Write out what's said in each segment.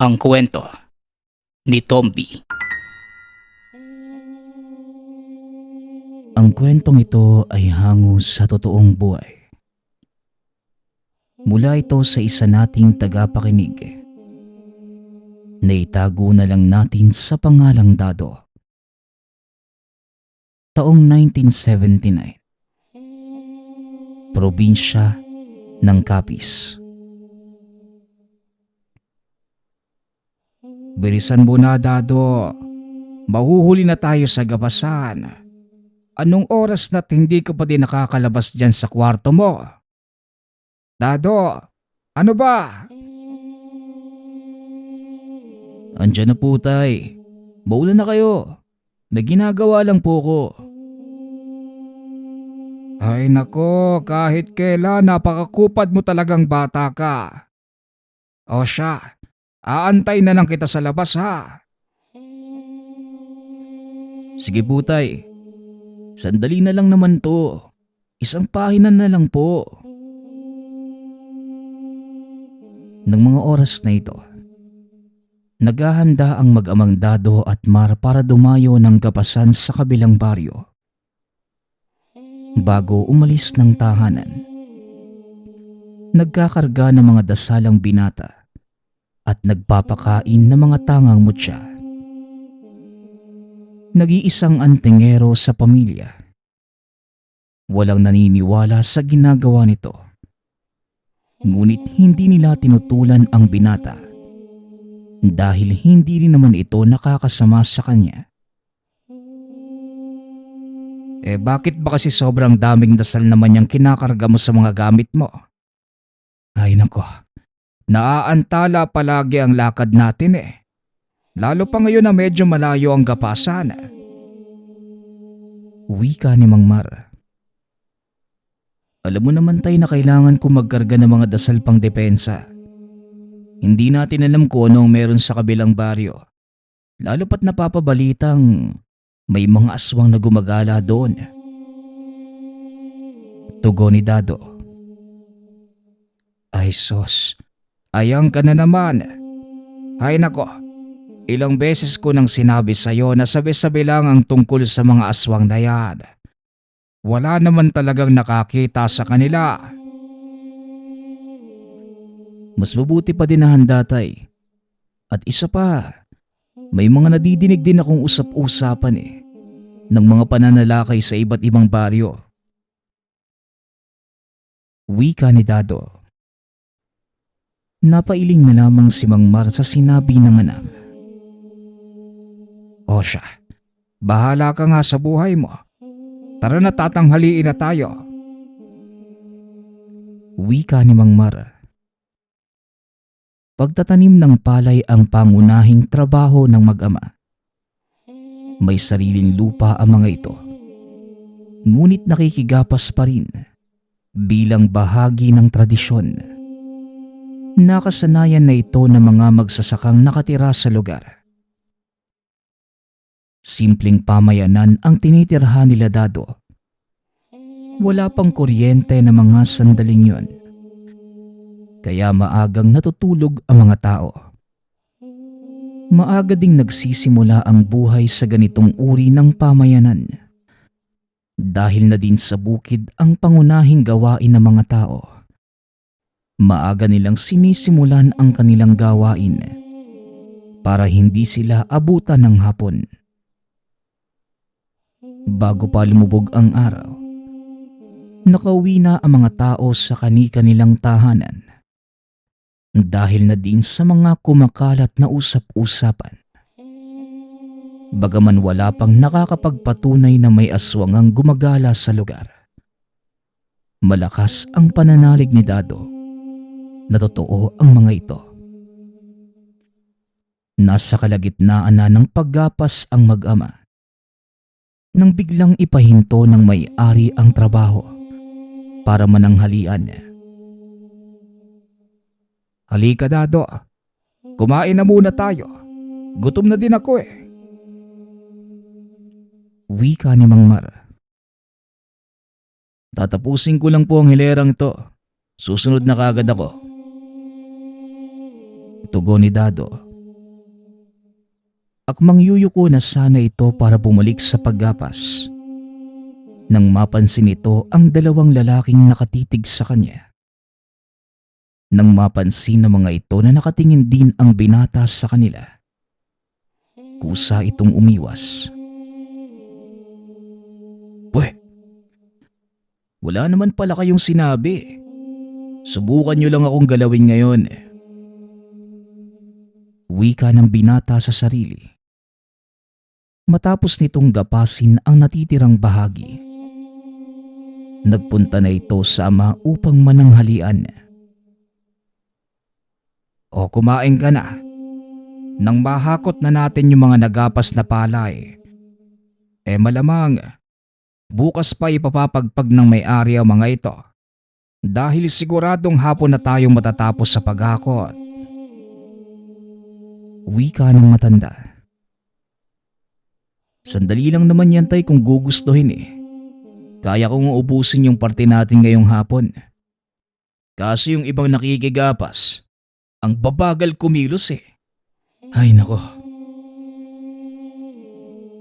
Ang kwento ni Tomby. Ang kwentong ito ay hango sa totoong buhay. Mula ito sa isa nating tagapakinig na itago na lang natin sa pangalang Dado. Taong 1979. Probinsya ng Capiz. Bilisan mo na, Dado. Mahuhuli na tayo sa gabasan. Anong oras na't hindi ka pa din nakakalabas dyan sa kwarto mo? Dado, ano ba? Andyan na po, tay. Maulan na kayo. May ginagawa lang po ko. Ay nako, kahit kailan napakakupad mo talagang bata ka. O siya, aantay na lang kita sa labas ha. Sige po, tay. Sandali na lang naman to. Isang pahinan na lang po. Nang mga oras na ito, naghahanda ang mag-amang Dado at Mar para dumayo ng gabasan sa kabilang baryo. Bago umalis ng tahanan, nagkakarga ng mga dasalang binata at nagpapakain ng mga tangang mutya. Nag-iisang antingero sa pamilya. Walang naniniwala sa ginagawa nito. Ngunit hindi nila tinutulan ang binata dahil hindi rin naman ito nakakasama sa kanya. Bakit ba kasi sobrang daming dasal naman yung kinakarga mo sa mga gamit mo? Ay nako, naaantala palagi ang lakad natin Lalo pa ngayon na medyo malayo ang gapasan. Wika ni Mang Mar. Alam mo naman tayo na kailangan ko magkarga ng mga dasal pang depensa. Hindi natin alam kung anong meron sa kabilang baryo. Lalo pat napapabalitang may mga aswang na gumagala doon. Tugon ni Dado. Ay sos, ayang ka na naman. Hay nako. Ilang beses ko nang sinabi sa'yo na sabi-sabi lang ang tungkol sa mga aswang na yan. Wala naman talagang nakakita sa kanila. Mas mabuti pa din na handa, tay. At isa pa, may mga nadidinig din akong usap-usapan ng mga pananalakay sa iba't ibang baryo. Wika ni Dado. Napailing na lamang si Mang Mar sa sinabi ng anak. O siya, bahala ka nga sa buhay mo. Tara na, tatanghaliin na tayo. Wika ni Mang Mar. Pagtatanim ng palay ang pangunahing trabaho ng mag-ama. May sariling lupa ang mga ito. Ngunit nakikigapas pa rin bilang bahagi ng tradisyon. Nakasanayan na ito ng mga magsasakang nakatira sa lugar. Simpleng pamayanan ang tinitirhan nila, Dado. Wala pang kuryente na mga sandaling yon. Kaya maagang natutulog ang mga tao. Maaga ding nagsisimula ang buhay sa ganitong uri ng pamayanan. Dahil na din sa bukid ang pangunahing gawain ng mga tao. Maaga nilang sinisimulan ang kanilang gawain para hindi sila abutan ng hapon. Bago pa lumubog ang araw, nakauwi na ang mga tao sa kani-kanilang tahanan dahil na din sa mga kumakalat na usap-usapan. Bagaman wala pang nakakapagpatunay na may aswang ang gumagala sa lugar, malakas ang pananalig ni Dado na totoo ang mga ito. Nasa kalagitnaan na ng paggapas ang mag-ama nang biglang ipahinto ng may-ari ang trabaho para mananghalian. Halika, Dado. Kumain na muna tayo. Gutom na din ako Wika ni Mang Mar. Tatapusin ko lang po ang hilerang ito. Susunod na kaagad ako. Tugon ni Dado Akmang yuyuko na sana ito para bumalik sa paggapas. Nang mapansin ito ang dalawang lalaking nakatitig sa kanya. Nang mapansin ng mga ito na nakatingin din ang binata sa kanila, kusa itong umiwas. Pwe, wala naman pala kayong sinabi. Subukan nyo lang akong galawin ngayon. Wika ng binata sa sarili. Matapos nitong gapasin ang natitirang bahagi, nagpunta na ito sa ama upang mananghalian. O kumain ka na. Nang mahakot na natin yung mga nagapas na palay, malamang bukas pa ipapapagpag ng may-ari ang mga ito dahil siguradong hapon na tayong matatapos sa paghakot. Wika ng matanda. Sandali lang naman yan tay kung gugustuhin eh. Kaya kong uubusin yung parte natin ngayong hapon. Kaso yung ibang nakikigapas, ang babagal kumilos eh. Ay nako.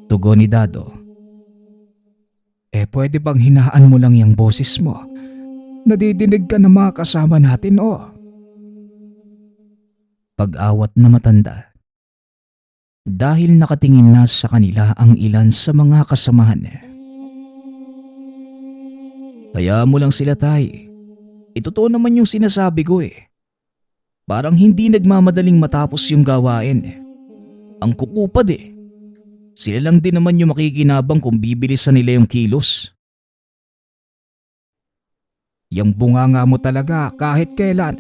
Tugon ni Dado. Pwede bang hinaan mo lang yung boses mo? Nadidinig ka ng mga kasama natin oh. Pag-awat na matanda. Dahil nakatingin na sa kanila ang ilan sa mga kasamahan. Kaya mo lang sila tay. Totoo naman yung sinasabi ko eh. Parang hindi nagmamadaling matapos yung gawain. Ang kukupad eh. Sila lang din naman yung makikinabang kung bibilisan nila yung kilos. Yang bunganga mo talaga kahit kailan.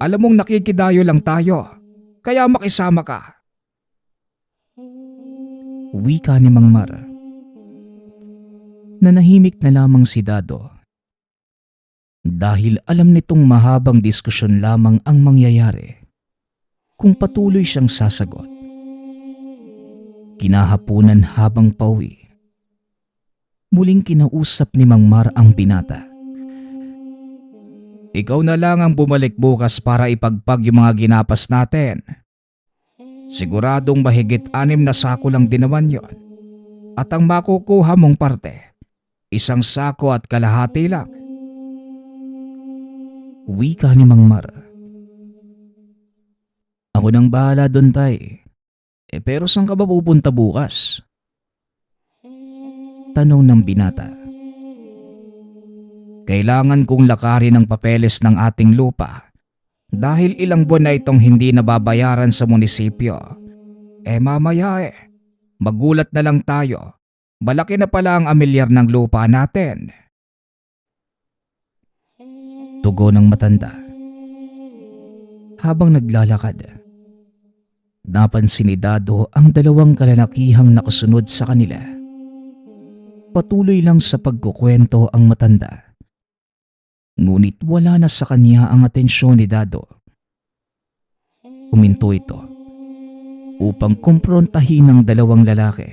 Alam mong nakikidayo lang tayo, kaya makisama ka. Wika ni Mang Mar. Nanahimik na lamang si Dado. Dahil alam nitong mahabang diskusyon lamang ang mangyayari kung patuloy siyang sasagot. Kinahapunan habang pauwi. Muling kinausap ni Mang Mar ang binata. Ikaw na lang ang bumalik bukas para ipagpag yung mga ginapas natin. Siguradong mahigit 6 na sako lang din naman yon. At ang makukuha mong parte, 1 sako at kalahati lang. Wika ni Mang Mar. Ako nang bahala doon tay. Pero saan ka ba pupunta bukas? Tanong ng binata. Kailangan kong lakarin ang papeles ng ating lupa dahil ilang buwan na itong hindi nababayaran sa munisipyo. Mamaya magulat na lang tayo. Malaki na pala ang amilyar ng lupa natin. Tugon ng matanda. Habang naglalakad, napansin ni Dado ang 2 kalalakihang nakasunod sa kanila. Patuloy lang sa pagkukwento ang matanda. Ngunit wala na sa kanya ang atensyon ni Dado. Huminto ito upang kumprontahin ng 2 lalaki.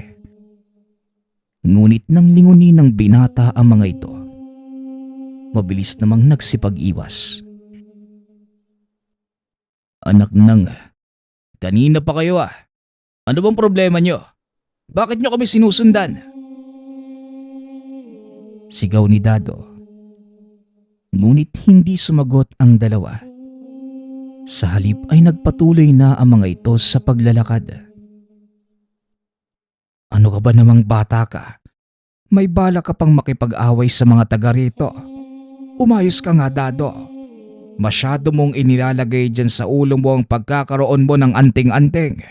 Ngunit nang lingunin ng binata ang mga ito, mabilis namang nagsipag-iwas. Anak nang, kanina pa kayo ah. Ano bang problema nyo? Bakit nyo kami sinusundan? Sigaw ni Dado. Ngunit hindi sumagot ang 2. Sa halip ay nagpatuloy na ang mga ito sa paglalakad. Ano ka ba namang bata ka? May bala ka pang makipag-away sa mga taga rito. Umayos ka nga Dado. Masyado mong inilalagay dyan sa ulo mo ang pagkakaroon mo ng anting-anting.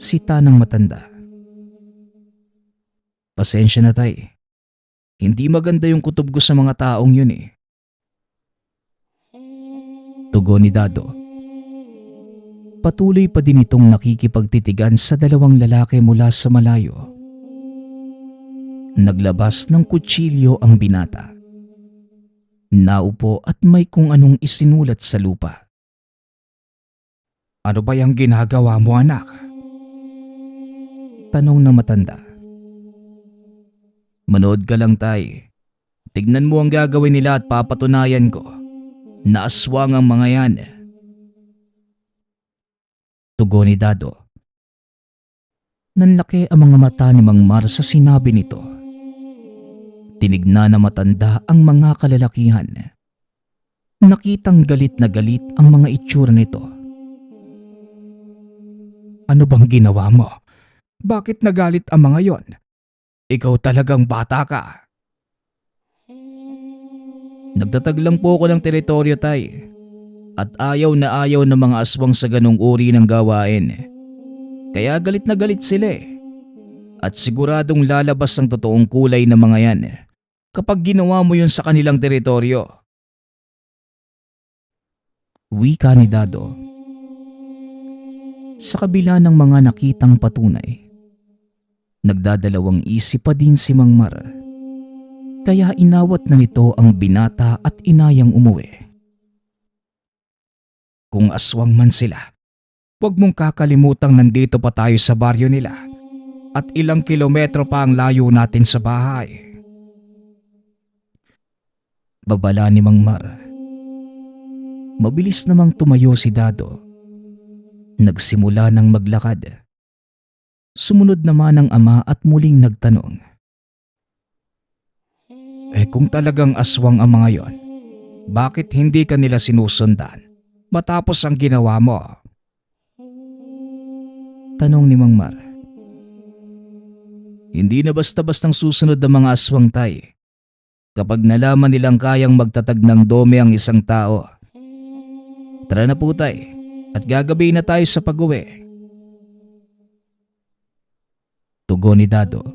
Sita ng matanda. Pasensya na tay. Hindi maganda yung kutob ko sa mga taong yun eh. Tugon ni Dado. Patuloy pa din itong nakikipagtitigan sa 2 lalaki mula sa malayo. Naglabas ng kutsilyo ang binata. Naupo at may kung anong isinulat sa lupa. Ano ba yung ginagawa mo anak? Tanong ng matanda. Manood ka lang tay. Tignan mo ang gagawin nila at papatunayan ko na aswang ang mga yan. Tugon ni Dado. Nanlaki ang mga mata ni Mang Mar sa sinabi nito. Tinignan na matanda ang mga kalalakihan. Nakitang galit na galit ang mga itsura nito. Ano bang ginawa mo? Bakit nagalit ang mga yon? Ikaw talagang bata ka. Nagtatag lang po ako ng teritoryo, tay. At ayaw ng mga aswang sa ganung uri ng gawain. Kaya galit na galit sila eh. At siguradong lalabas ang totoong kulay ng mga yan kapag ginawa mo yun sa kanilang teritoryo. Wika ni Dado. Sa kabila ng mga nakitang patunay, nagdadalawang isip pa din si Mang Mar. Kaya inawat na nito ang binata at inayang umuwi. Kung aswang man sila, huwag mong kakalimutang nandito pa tayo sa baryo nila at ilang kilometro pa ang layo natin sa bahay. Babala ni Mang Mar. Mabilis namang tumayo si Dado. Nagsimula ng maglakad. Sumunod naman ang ama at muling nagtanong. Kung talagang aswang ang mga yon, bakit hindi ka nila sinusundan matapos ang ginawa mo? Tanong ni Mang Mar. Hindi na basta-bastang susunod ang mga aswang, tay. Kapag nalaman nilang kayang magtatag ng dome ang isang tao. Tara na po, tay, at gagabi na tayo sa pag-uwi. Tugon ni Dado.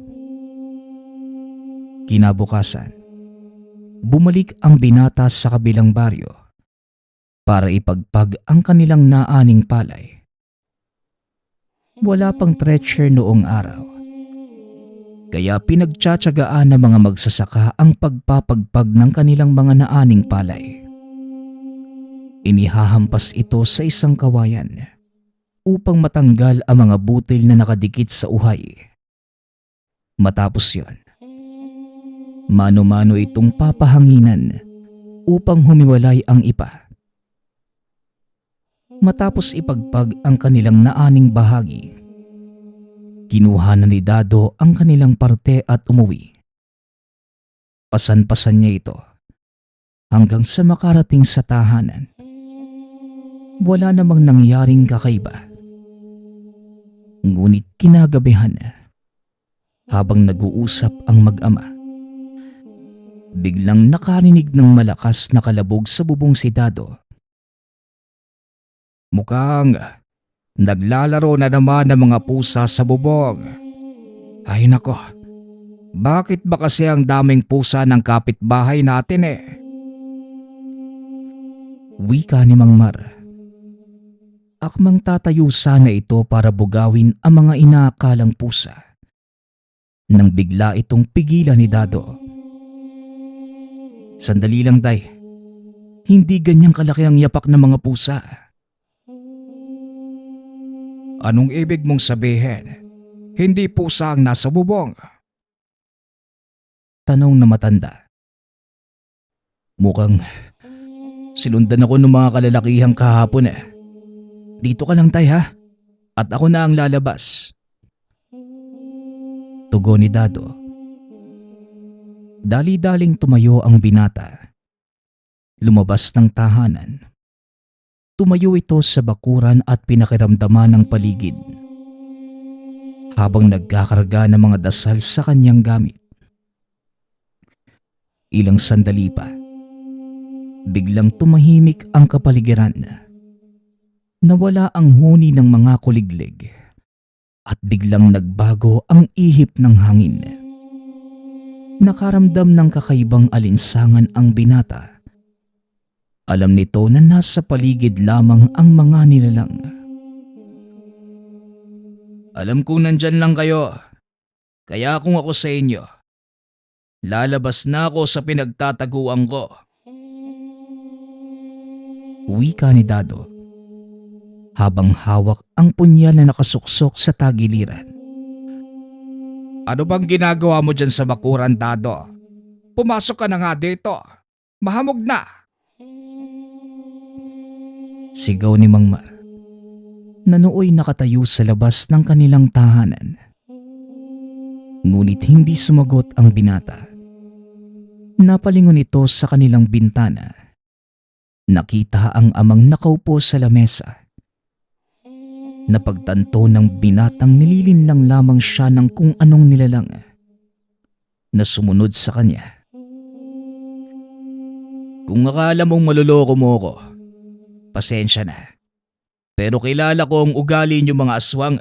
Kinabukasan, bumalik ang binata sa kabilang baryo para ipagpag ang kanilang naaning palay. Wala pang treasure noong araw, kaya pinagtsatsagaan ng mga magsasaka ang pagpapagpag ng kanilang mga naaning palay. Inihahampas ito sa isang kawayan upang matanggal ang mga butil na nakadikit sa uhay. Matapos yon, mano-mano itong papahanginan upang humiwalay ang ipa. Matapos ipagpag ang kanilang naaning bahagi, kinuha na ni Dado ang kanilang parte at umuwi. Pasan-pasan niya ito hanggang sa makarating sa tahanan. Wala namang nangyaring kakaiba. Ngunit kinagabihan, habang nag-uusap ang mag-ama, biglang nakarinig ng malakas na kalabog sa bubong si Dado. Mukhang naglalaro na naman ng mga pusa sa bubong. Ay nako, bakit ba kasi ang daming pusa ng kapitbahay natin eh? Wika ni Mang Mar. Akmang tatayo sana ito para bugawin ang mga inaakalang pusa, nang bigla itong pigilan ni Dado. Sandali lang, tay. Hindi ganyang kalaki ang yapak ng mga pusa. Anong ibig mong sabihin? Hindi pusa ang nasa bubong? Tanong na matanda. Mukhang sinundan ako ng mga kalalakihang kahapon eh. Dito ka lang, tay, ha? At ako na ang lalabas. Tugon ni Dado. Dali-daling tumayo ang binata. Lumabas ng tahanan. Tumayo ito sa bakuran at pinakiramdaman ng paligid habang nagkakarga ng mga dasal sa kanyang gamit. Ilang sandali pa, biglang tumahimik ang kapaligiran. Nawala ang huni ng mga kuliglig at biglang nagbago ang ihip ng hangin. Nakaramdam ng kakaibang alinsangan ang binata. Alam nito na nasa paligid lamang ang mga nilalang. Alam kong nandyan lang kayo, kaya kung ako sa inyo, lalabas na ako sa pinagtataguan ko. Wika ni Dado habang hawak ang punyal na nakasuksok sa tagiliran. Ano bang ginagawa mo dyan sa bakuran, Dado? Pumasok ka na nga dito. Mahamog na. Sigaw ni Mang Mar. na nooy nakatayo sa labas ng kanilang tahanan. Ngunit hindi sumagot ang binata. Napalingon ito sa kanilang bintana. Nakita ang amang nakaupo sa lamesa. Napagtanto ng binatang nililinlang lamang siya ng kung anong nilalang na sumunod sa kanya. Kung akala mong maluloko mo ko, pasensya na. Pero kilala ko ang ugali niyo mga aswang.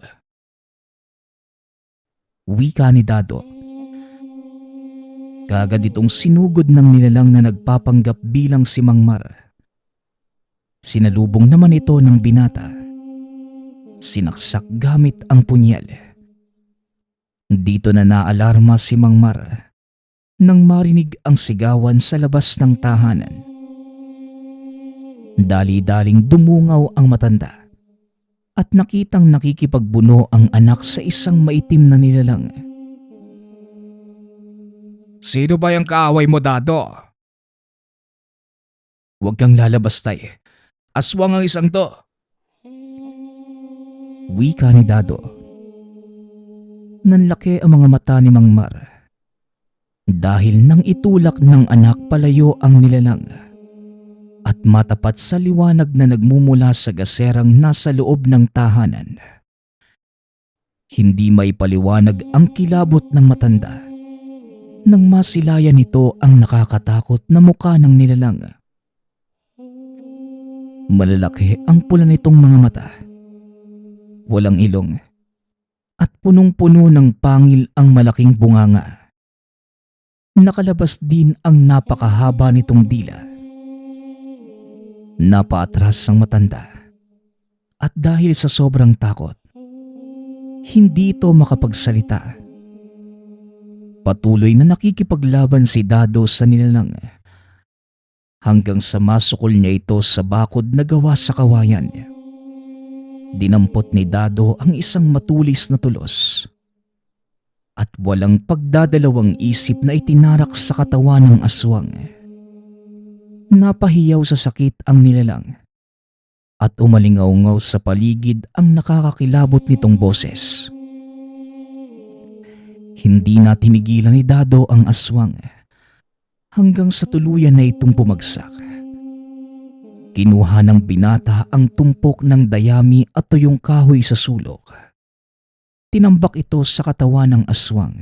Wika ni Dado. Kagad itong sinugod ng nilalang na nagpapanggap bilang si Mang Mar. Sinalubong naman ito ng binata. Sinaksak gamit ang punyal. Dito na naalarma si Mang Mar nang marinig ang sigawan sa labas ng tahanan. Dali-daling dumungaw ang matanda at nakitang nakikipagbuno ang anak sa isang maitim na nilalang. Sino ba yung kaaway mo, Dado? Huwag kang lalabas, tay. Aswang ang isang to. Wika ni Dado. Nanlaki ang mga mata ni Mang Mar dahil nang itulak ng anak palayo ang nilalang at matapat sa liwanag na nagmumula sa gaserang nasa loob ng tahanan. Hindi may paliwanag ang kilabot ng matanda nang masilayan nito ang nakakatakot na muka ng nilalang. Malalaki ang pula nitong mga mata. Walang ilong at punong-puno ng pangil ang malaking bunganga. Nakalabas din ang napakahaba nitong dila. Napaatras ang matanda at dahil sa sobrang takot, hindi ito makapagsalita. Patuloy na nakikipaglaban si Dado sa nilalang hanggang sa masukol niya ito sa bakod na gawa sa kawayan. Dinampot ni Dado ang isang matulis na tulos at walang pagdadalawang isip na itinarak sa katawan ng aswang. Napahiyaw sa sakit ang nilalang at umalingaw-ngaw sa paligid ang nakakakilabot nitong boses. Hindi na tinigilan ni Dado ang aswang hanggang sa tuluyan na itong bumagsak. Kinuha ng binata ang tumpok ng dayami at tuyong kahoy sa sulok. Tinambak ito sa katawan ng aswang.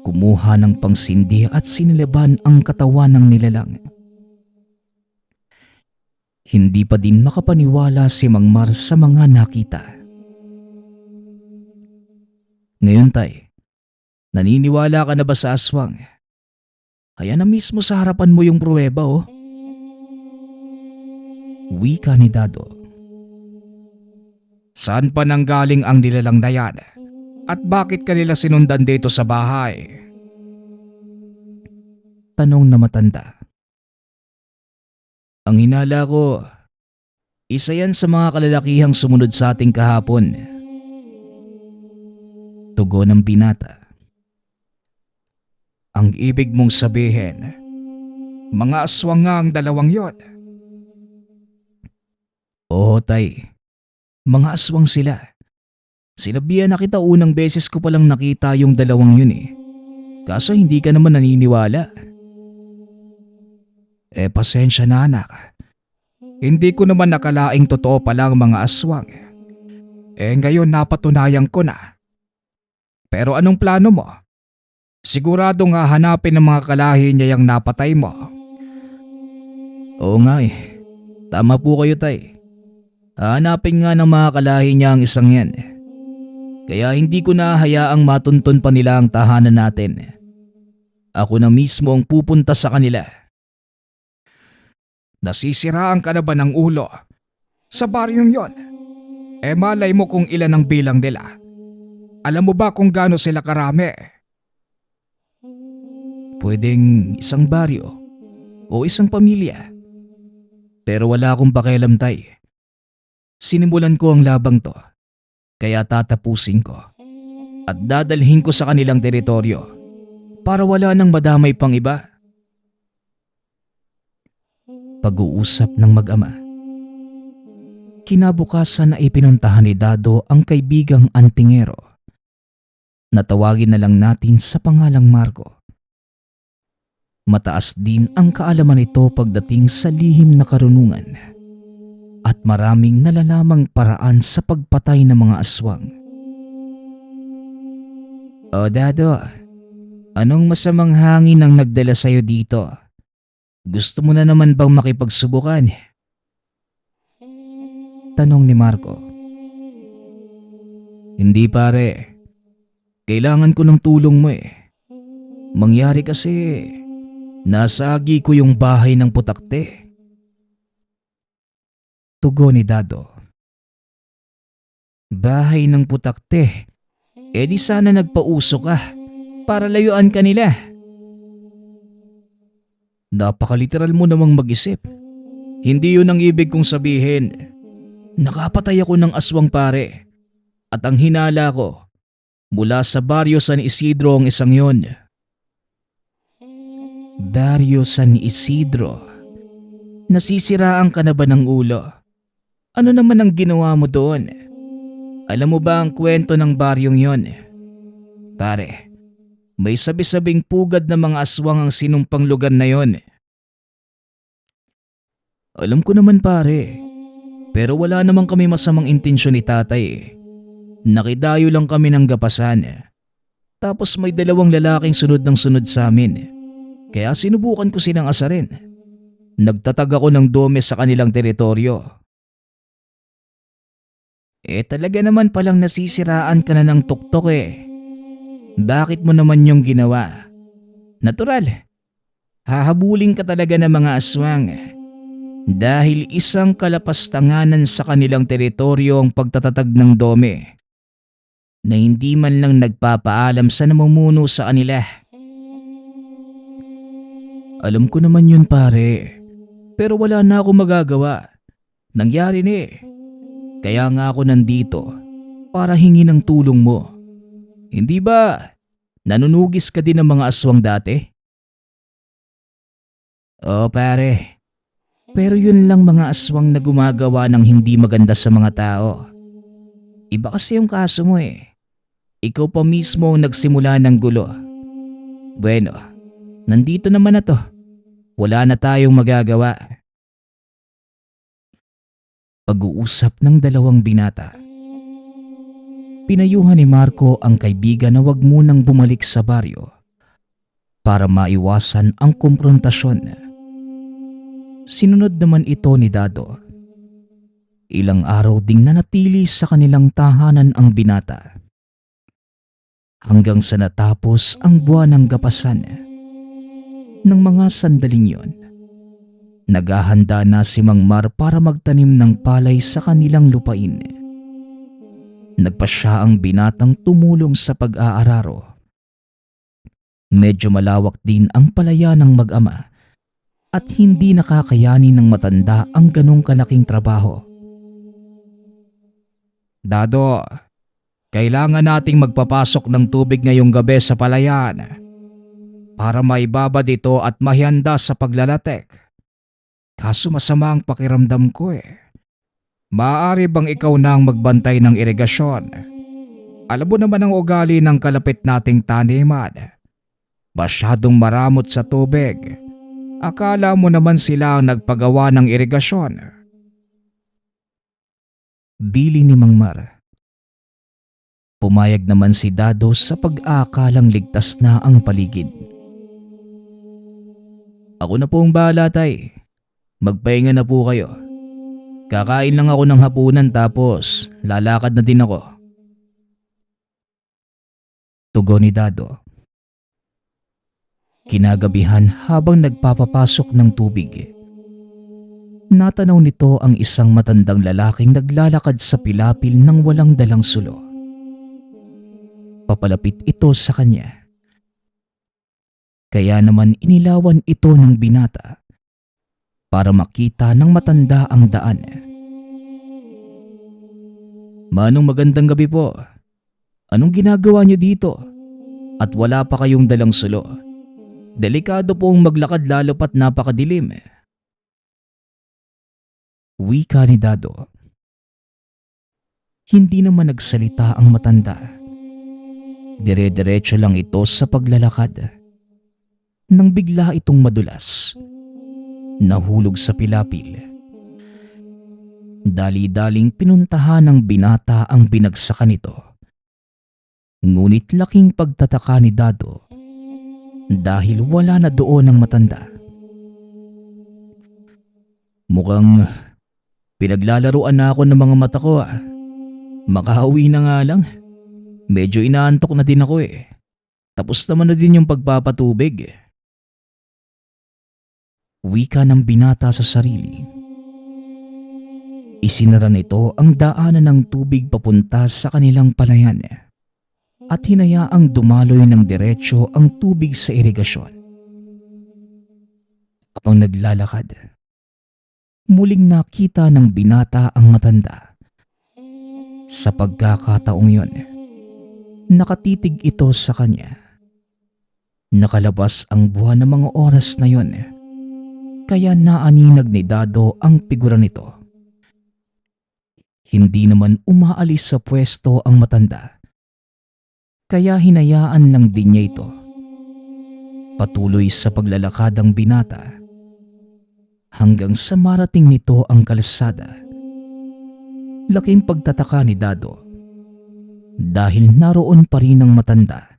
Kumuha ng pangsindi at sinilaban ang katawan ng nilalang. Hindi pa din makapaniwala si Mang Mar sa mga nakita. Ngayon, tay, naniniwala ka na ba sa aswang? Kaya na mismo sa harapan mo yung pruweba, oh. Wika ni Dado. Saan pa nanggaling ang nilalang na yan? At bakit kanila sinundan dito sa bahay? Tanong na matanda. Ang hinala ko, isa yan sa mga kalalakihang sumunod sa ating kahapon. Tugon ng binata. Ang ibig mong sabihin, mga aswang nga ang dalawang yon. Oo, tay. Mga aswang sila. Sinabihan na kita unang beses ko palang nakita yung dalawang yun eh. Kaso hindi ka naman naniniwala. Pasensya na, anak. Hindi ko naman nakalaing totoo palang mga aswang. Ngayon napatunayan ko na. Pero anong plano mo? Sigurado nga hanapin ng mga kalahi niya yung napatay mo. Oo nga eh. Tama po kayo, tay. Hanapin nga ng mga kalahi niya ang isang yan. Kaya hindi ko na hayaang matuntun pa nila ang tahanan natin. Ako na mismo ang pupunta sa kanila. Nasisiraan ka na ba ng ulo? Sa baryong yon? Malay mo kung ilan ang bilang nila. Alam mo ba kung gaano sila karami? Pwedeng isang baryo o isang pamilya. Pero wala akong pakialam, tay. Sinimulan ko ang labang to, kaya tatapusin ko at dadalhin ko sa kanilang teritoryo para wala nang madamay pang iba. Pag-uusap ng mag-ama. Kinabukasan ay pinuntahan ni Dado ang kaibigang antingero. Natawagin na lang natin sa pangalang Marco. Mataas din ang kaalaman nito pagdating sa lihim na karunungan at maraming nalalamang paraan sa pagpatay ng mga aswang. O Dado, anong masamang hangin ang nagdala sa'yo dito? Gusto mo na naman bang makipagsubukan? Tanong ni Marco. Hindi pare, kailangan ko ng tulong mo eh. Mangyari kasi, nasagi ko yung bahay ng putakte. Tugon ni Dado. Bahay ng putakte? Eh di sana nagpauso ka para layuan ka nila. Napakaliteral mo namang mag-isip. Hindi yun ang ibig kong sabihin. Nakapatay ako ng aswang pare at ang hinala ko mula sa Barrio San Isidro ang isang yon. Barrio San Isidro? Nasisiraan ka na ba ng ulo? Ano naman ang ginawa mo doon? Alam mo ba ang kwento ng baryong yon? Pare, may sabi-sabing pugad na mga aswang ang sinumpang lugar na yon. Alam ko naman pare, pero wala naman kami masamang intensyon ni tatay eh. Nakidayo lang kami ng gapasan. Tapos may dalawang lalaking sunod ng sunod sa amin. Kaya sinubukan ko silang asarin. Nagtatag ako ng dome sa kanilang teritoryo. Eh talaga naman palang nasisiraan ka na ng tuktok eh. Bakit mo naman yung ginawa? Natural. Hahabulin ka talaga ng mga aswang. Dahil isang kalapastanganan sa kanilang teritoryo ang pagtatatag ng dome na hindi man lang nagpapaalam sa namumuno sa kanila. Alam ko naman yun pare, pero wala na ako magagawa. Nangyari na eh. Kaya nga ako nandito para hingi ng tulong mo. Hindi ba nanunugis ka din ng mga aswang dati? Oo pare. Pero yun lang mga aswang na gumagawa ng hindi maganda sa mga tao. Iba kasi yung kaso mo eh. Ikaw pa mismo ang nagsimula ng gulo. Bueno, nandito naman na to. Wala na tayong magagawa. Pag-uusap ng dalawang binata. Pinayuhan ni Marco ang kaibigan na wag munang bumalik sa baryo para maiwasan ang komprontasyon. Sinunod naman ito ni Dado. Ilang araw ding nanatili sa kanilang tahanan ang binata. Hanggang sa natapos ang buwan ng gapasan. Nang mga sandaling yon, naghahanda na si Mang Mar para magtanim ng palay sa kanilang lupain. Nagpasya ang binatang tumulong sa pag-aararo. Medyo malawak din ang palaya ng mag-ama. At hindi nakakayanin ng matanda ang ganong kalaking trabaho. Dado, kailangan nating magpapasok ng tubig ngayong gabi sa palayan para maibabad ito at mahihanda sa paglalatek. Kaso masama ang pakiramdam ko eh. Maaari bang ikaw na ang magbantay ng irigasyon? Alam mo naman ang ugali ng kalapit nating taniman. Masyadong maramot sa tubig. Akala mo naman sila ang nagpagawa ng irigasyon. Bili ni Mang Mar. Pumayag naman si Dado sa pag-aakalang ligtas na ang paligid. Ako na po ang bahala tay. Magpahinga na po kayo. Kakain lang ako ng hapunan tapos lalakad na din ako. Tugon ni Dado. Kinagabihan habang nagpapapasok ng tubig. Natanaw nito ang isang matandang lalaking naglalakad sa pilapil ng walang dalang sulo. Papalapit ito sa kanya. Kaya naman inilawan ito ng binata para makita ng matanda ang daan. Manong magandang gabi po. Anong ginagawa niyo dito? At wala pa kayong dalang sulo. Delikado pong maglakad lalo pat napakadilim. Wika ni Dado. Hindi naman nagsalita ang matanda. Dire-diretso lang ito sa paglalakad. Nang bigla itong madulas, nahulog sa pilapil. Dali-daling pinuntahan ng binata ang binagsakan nito. Ngunit laking pagtataka ni Dado dahil wala na doon ang matanda. Mukhang pinaglalaruan na ako ng mga mata ko. Makauwi na nga lang. Medyo inaantok na din ako eh. Tapos naman na din yung pagpapatubig. Wika ng binata sa sarili. Isinara nito ang daanan ng tubig papunta sa kanilang palayan at hinayaang dumaloy ng diretsyo ang tubig sa irigasyon. Habang naglalakad, muling nakita ng binata ang matanda. Sa pagkakataong yon, nakatitig ito sa kanya. Nakalabas ang buwan ng mga oras na yon, kaya naaninag ni Dado ang figura nito. Hindi naman umaalis sa pwesto ang matanda, kaya hinayaan lang din niya ito. Patuloy sa paglalakad ang binata hanggang sa marating nito ang kalsada. Laking pagtataka ni Dado dahil naroon pa rin ang matanda.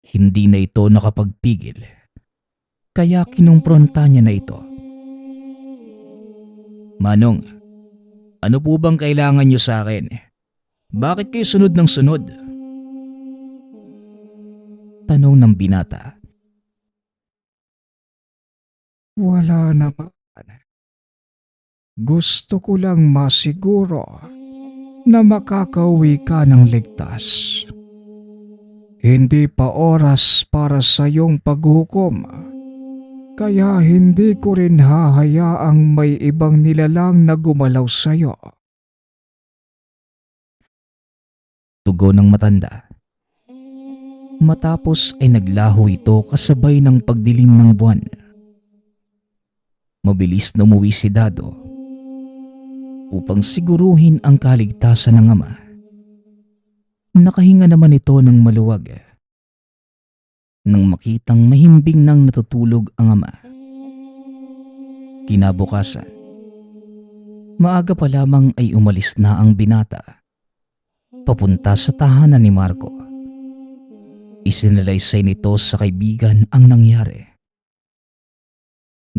Hindi na ito nakapagpigil, kaya kinumpronta niya na ito. "Manong, ano po bang kailangan niyo sa akin? Bakit kayo sunod ng sunod?" Tanong ng binata. Wala naman. Gusto ko lang masiguro na makakauwi ka ng ligtas. Hindi pa oras para sa iyong paghukom. Kaya hindi ko rin hahayaang may ibang nilalang na gumalaw sa iyo. Tugon ng matanda. Matapos ay naglaho ito kasabay ng pagdilim ng buwan. Mabilis na umuwi si Dado upang siguruhin ang kaligtasan ng ama. Nakahinga naman ito ng maluwag nang makitang mahimbing nang natutulog ang ama. Kinabukasan, maaga pa lamang ay umalis na ang binata papunta sa tahanan ni Marco. Isinalaysay nito sa kaibigan ang nangyari.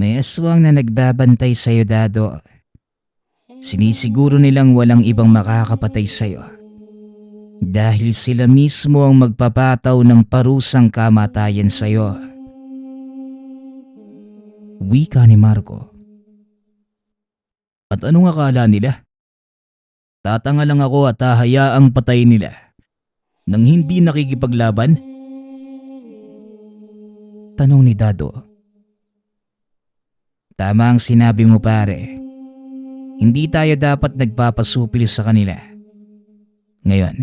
"May aswang na nagbabantay sa iyo, Dado. Sinisiguro nilang walang ibang makakapatay sa iyo dahil sila mismo ang magpapataw ng parusang kamatayan sa iyo." Wika ni Marco. "At anong akala nila? Tatanga lang ako at hahayaang patayin nila nang hindi nakikipaglaban?" Tanong ni Dado. "Tama ang sinabi mo, pare. Hindi tayo dapat nagpapasupil sa kanila. Ngayon,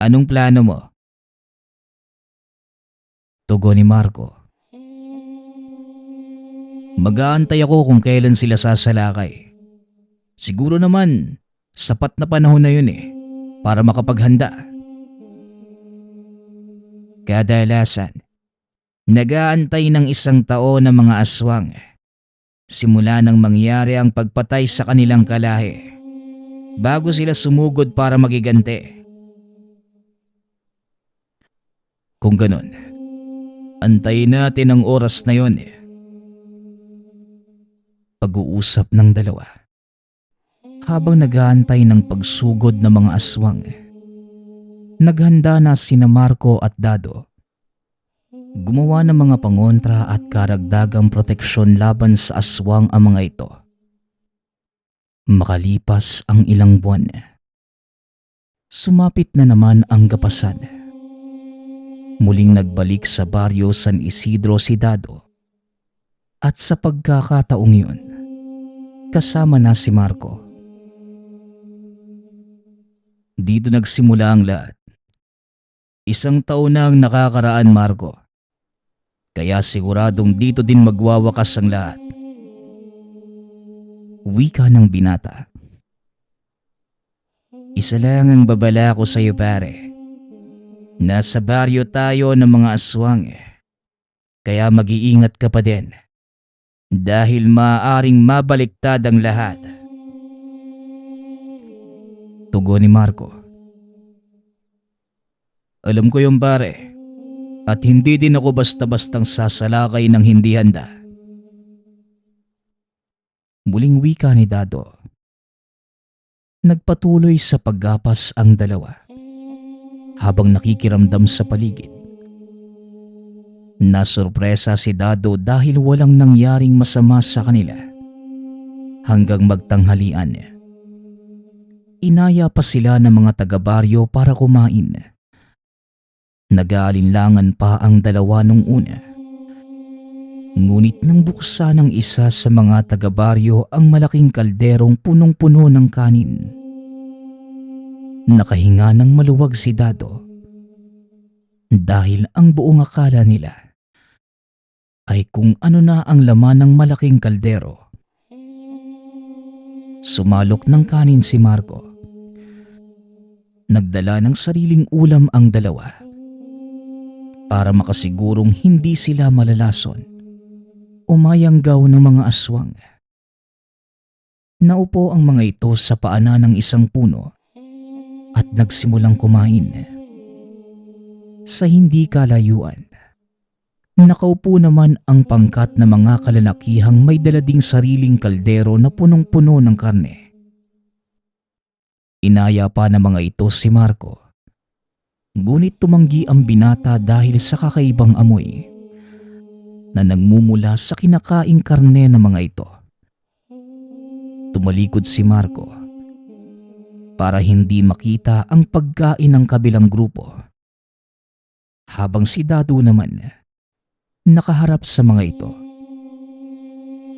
anong plano mo?" Tugon ni Marco. "Mag-aantay ako kung kailan sila sasalakay. Siguro naman, sapat na panahon na yun para makapaghanda." Kadalasan, nag-aantay ng 1 taon ng mga aswang simula nang mangyari ang pagpatay sa kanilang kalahi bago sila sumugod para magigante. Kung ganun, antayin natin ang oras na yon. Pag-uusap ng dalawa habang nag-aantay ng pagsugod ng mga aswang. Naghanda na sina Marco at Dado. Gumawa ng mga pangontra at karagdagang proteksyon laban sa aswang ang mga ito. Makalipas ang ilang buwan, sumapit na naman ang gapasan. Muling nagbalik sa baryo San Isidro si Dado at sa pagkakataong yun, kasama na si Marco. Dito nagsimula ang lahat. 1 taon na ang nakakaraan, Marco. Kaya siguradong dito din magwawakas ang lahat. Wika ng binata. Isa lang ang babala ko sa'yo pare. Nasa baryo tayo ng mga aswang kaya mag-iingat ka pa din. Dahil maaaring mabaliktad ang lahat. Tugon ni Marco. Alam ko yung pare. At hindi din ako basta-bastang sasalakay ng hindi handa. Muling wika ni Dado. Nagpatuloy sa paggapas ang dalawa habang nakikiramdam sa paligid. Nasurpresa si Dado dahil walang nangyaring masama sa kanila. Hanggang magtanghalian, inaya pa sila ng mga taga-baryo para kumain. Nag-aalinlangan pa ang dalawa nung una. Ngunit nang buksan ng isa sa mga taga-baryo ang malaking kalderong punong-puno ng kanin, nakahinga ng maluwag si Dado dahil ang buong akala nila ay kung ano na ang laman ng malaking kaldero. Sumalok ng kanin si Marco. Nagdala ng sariling ulam ang dalawa para makasigurong hindi sila malalason o mayanggaw ng mga aswang. Naupo ang mga ito sa paanan ng isang puno at nagsimulang kumain. Sa hindi kalayuan, nakaupo naman ang pangkat na mga kalalakihang may dalading sariling kaldero na punong-puno ng karne. Inaya pa ng mga ito si Marco. Ngunit tumanggi ang binata dahil sa kakaibang amoy na nagmumula sa kinakaing karne ng mga ito. Tumalikod si Marco para hindi makita ang pagkain ng kabilang grupo, habang si Dado naman nakaharap sa mga ito.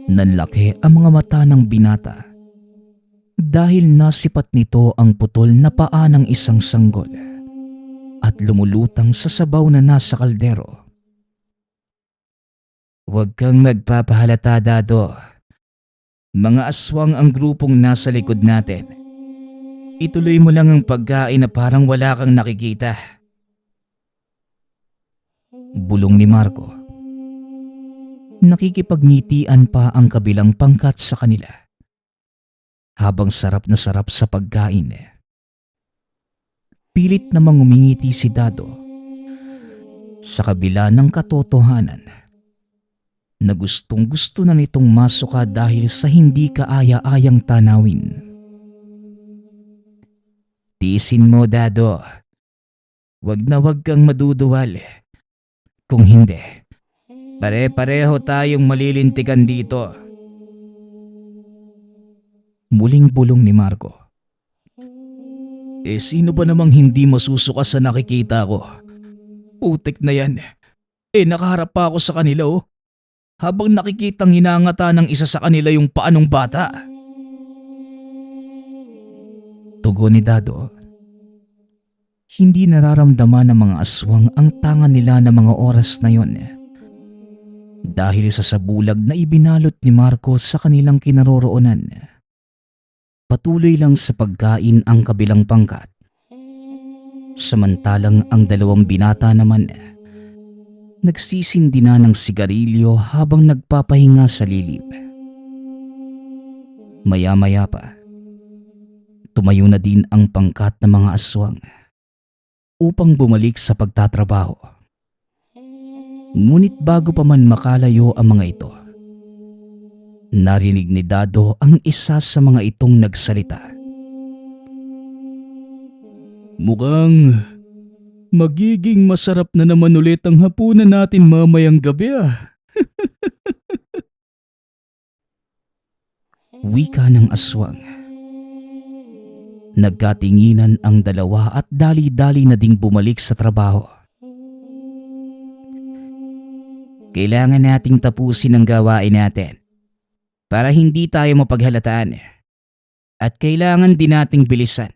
Nanlaki ang mga mata ng binata dahil nasipat nito ang putol na paa ng isang sanggol at lumulutang sa sabaw na nasa kaldero. Huwag kang nagpapahalata, Dado. Mga aswang ang grupong nasa likod natin. Ituloy mo lang ang pagkain na parang wala kang nakikita. Bulong ni Marco. Nakikipagnitian pa ang kabilang pangkat sa kanila habang sarap na sarap sa pagkain. Pilit namang umingiti si Dado sa kabila ng katotohanan na gustong-gusto na nitong masuka dahil sa hindi kaaya-ayang tanawin. Tiisin mo, Dado. Wag na wag kang maduduwal. Kung hindi, pare-pareho tayong malilintikan dito. Muling bulong ni Marco. Sino ba namang hindi masusuka sa nakikita ko? Putik na yan. Nakaharap pa ako sa kanila habang nakikitang hinangata ng isa sa kanila yung paanong bata. Tugon ni Dado. Hindi nararamdaman ng mga aswang ang tanga nila ng mga oras na yon dahil sa sabulag na ibinalot ni Marco sa kanilang kinaroroonan. Patuloy lang sa pagkain ang kabilang pangkat. Samantalang ang dalawang binata naman nagsisindi na ng sigarilyo habang nagpapahinga sa lilim. Maya-maya pa, tumayo na din ang pangkat ng mga aswang upang bumalik sa pagtatrabaho. Ngunit bago pa man makalayo ang mga ito, narinig ni Dado ang isa sa mga itong nagsalita. Mukhang magiging masarap na naman ulit ang hapunan natin mamayang gabi Wika ng aswang. Nagkatinginan ang dalawa at dali-dali na ding bumalik sa trabaho. Kailangan nating tapusin ang gawain natin para hindi tayo mapaghalataan. At kailangan din nating bilisan.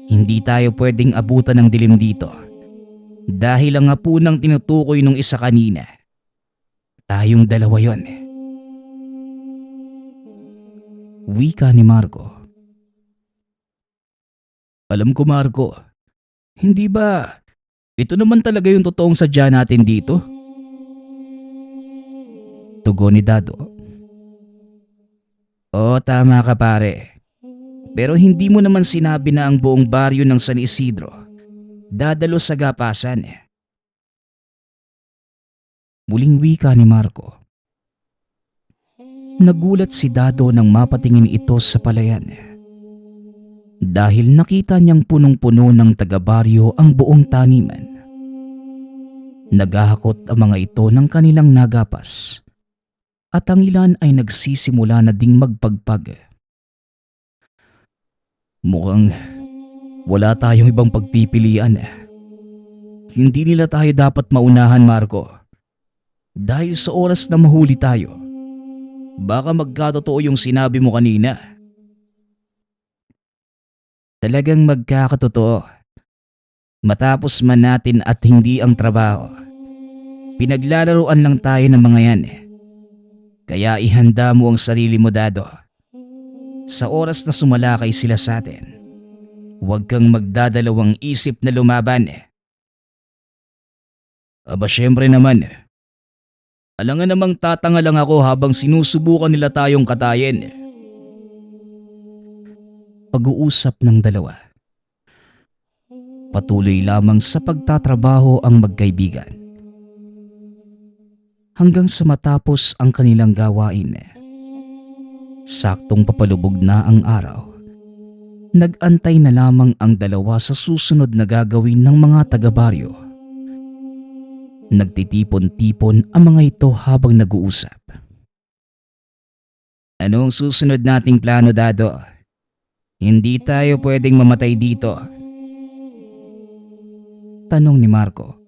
Hindi tayo pwedeng abutan ng dilim dito. Dahil ang hapunang tinutukoy nung isa kanina, tayong dalawa yon. Wika ni Marco. Alam ko, Marco. Hindi ba ito naman talaga yung totoong sadya natin dito? Tugon ni Dado. Oo, tama ka pare. Pero hindi mo naman sinabi na ang buong baryo ng San Isidro dadalo sa gapasan. Muling wika ni Marco. Nagulat si Dado nang mapatingin ito sa palayan. Dahil nakita niyang punong-puno ng taga-baryo ang buong taniman. Naghahakot ang mga ito ng kanilang nagapas at ang ilan ay nagsisimula na ding magpagpag. Mukhang wala tayong ibang pagpipilian. Hindi nila tayo dapat maunahan, Marco. Dahil sa oras na mahuli tayo, baka magkatotoo yung sinabi mo kanina. Talagang magkakatotoo. Matapos man natin at hindi ang trabaho, pinaglalaroan lang tayo ng mga yan. Kaya ihanda mo ang sarili mo, Dado. Sa oras na sumalakay sila sa atin, huwag kang magdadalawang isip na lumaban. Aba syempre naman. Alangan namang tatanga lang ako habang sinusubukan nila tayong katayin. Pag-uusap ng dalawa. Patuloy lamang sa pagtatrabaho ang magkaibigan. Hanggang sa matapos ang kanilang gawain. Saktong papalubog na ang araw. Nag-antay na lamang ang dalawa sa susunod na gagawin ng mga taga-baryo. Nagtitipon-tipon ang mga ito habang nag-uusap. Anong susunod nating plano, Dado? Hindi tayo pwedeng mamatay dito. Tanong ni Marco.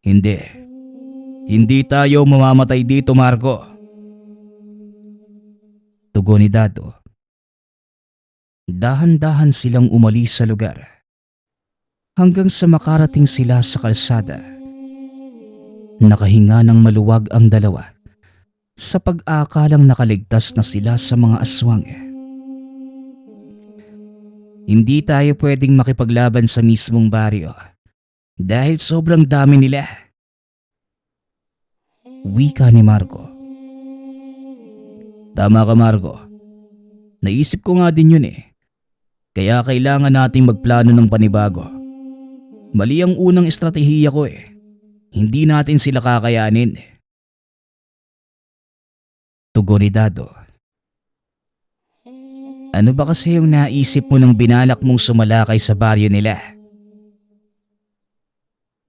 Hindi. Hindi tayo mamamatay dito, Marco. Tugon ni Dado. Dahan-dahan silang umalis sa lugar. Hanggang sa makarating sila sa kalsada. Nakahinga ng maluwag ang dalawa sa pag-aakalang nakaligtas na sila sa mga aswang. Hindi tayo pwedeng makipaglaban sa mismong baryo dahil sobrang dami nila. Wika ni Marco. Tama ka, Marco. Naisip ko nga din yun eh. Kaya kailangan nating magplano ng panibago. Mali ang unang estratehiya ko eh. Hindi natin sila kakayanin. Tugon ni Dado. Ano ba kasi yung naisip mo nang binalak mong sumalakay sa baryo nila?